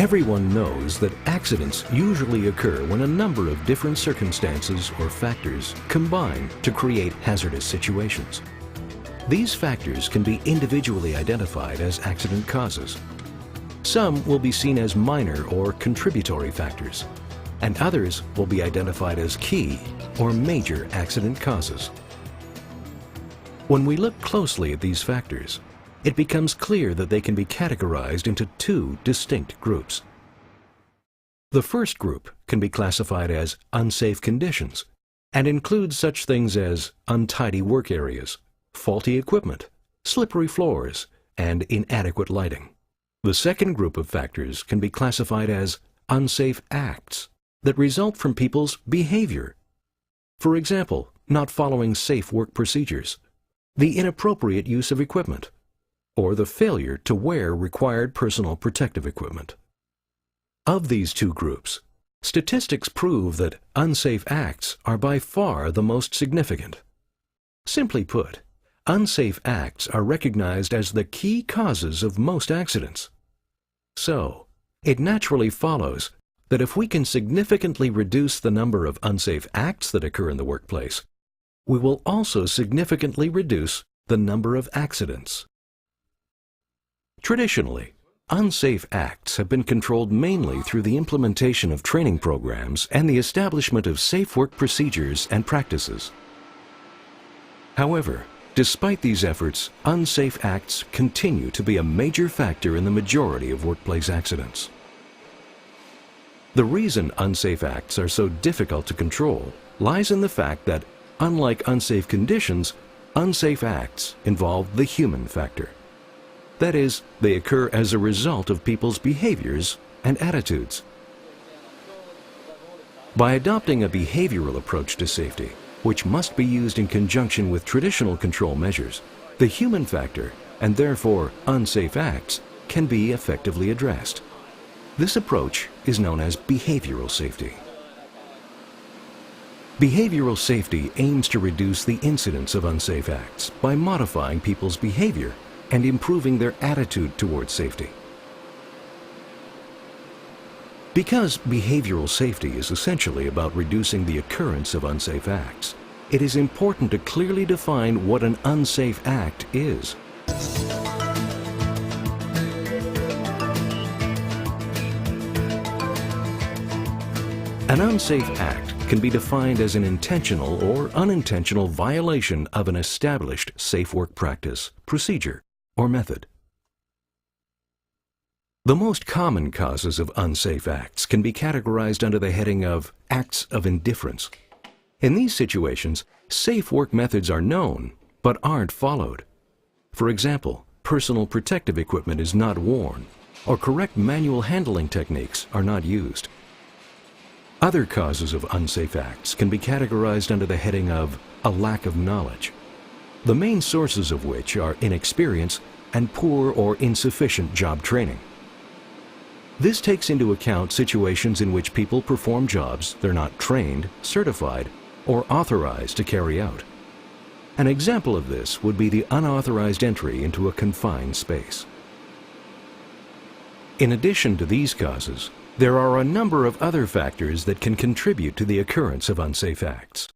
Everyone knows that accidents usually occur when a number of different circumstances or factors combine to create hazardous situations. These factors can be individually identified as accident causes. Some will be seen as minor or contributory factors, and others will be identified as key or major accident causes. When we look closely at these factors, it becomes clear that they can be categorized into two distinct groups. The first group can be classified as unsafe conditions and includes such things as untidy work areas, faulty equipment, slippery floors, and inadequate lighting. The second group of factors can be classified as unsafe acts that result from people's behavior. For example, not following safe work procedures, the inappropriate use of equipment, or the failure to wear required personal protective equipment. Of these two groups, statistics prove that unsafe acts are by far the most significant. Simply put, unsafe acts are recognized as the key causes of most accidents. So, it naturally follows that if we can significantly reduce the number of unsafe acts that occur in the workplace, we will also significantly reduce the number of accidents. Traditionally, unsafe acts have been controlled mainly through the implementation of training programs and the establishment of safe work procedures and practices. However, despite these efforts, unsafe acts continue to be a major factor in the majority of workplace accidents. The reason unsafe acts are so difficult to control lies in the fact that, unlike unsafe conditions, unsafe acts involve the human factor. That is, they occur as a result of people's behaviors and attitudes. By adopting a behavioral approach to safety, which must be used in conjunction with traditional control measures, the human factor, and therefore unsafe acts, can be effectively addressed. This approach is known as behavioral safety. Behavioral safety aims to reduce the incidence of unsafe acts by modifying people's behavior and improving their attitude towards safety. Because behavioral safety is essentially about reducing the occurrence of unsafe acts, it is important to clearly define what an unsafe act is. An unsafe act can be defined as an intentional or unintentional violation of an established safe work practice, procedure, or method. The most common causes of unsafe acts can be categorized under the heading of acts of indifference. In these situations, safe work methods are known but aren't followed. For example, personal protective equipment is not worn, or correct manual handling techniques are not used. Other causes of unsafe acts can be categorized under the heading of a lack of knowledge, the main sources of which are inexperience and poor or insufficient job training. This takes into account situations in which people perform jobs they're not trained, certified, or authorized to carry out. An example of this would be the unauthorized entry into a confined space. In addition to these causes, there are a number of other factors that can contribute to the occurrence of unsafe acts.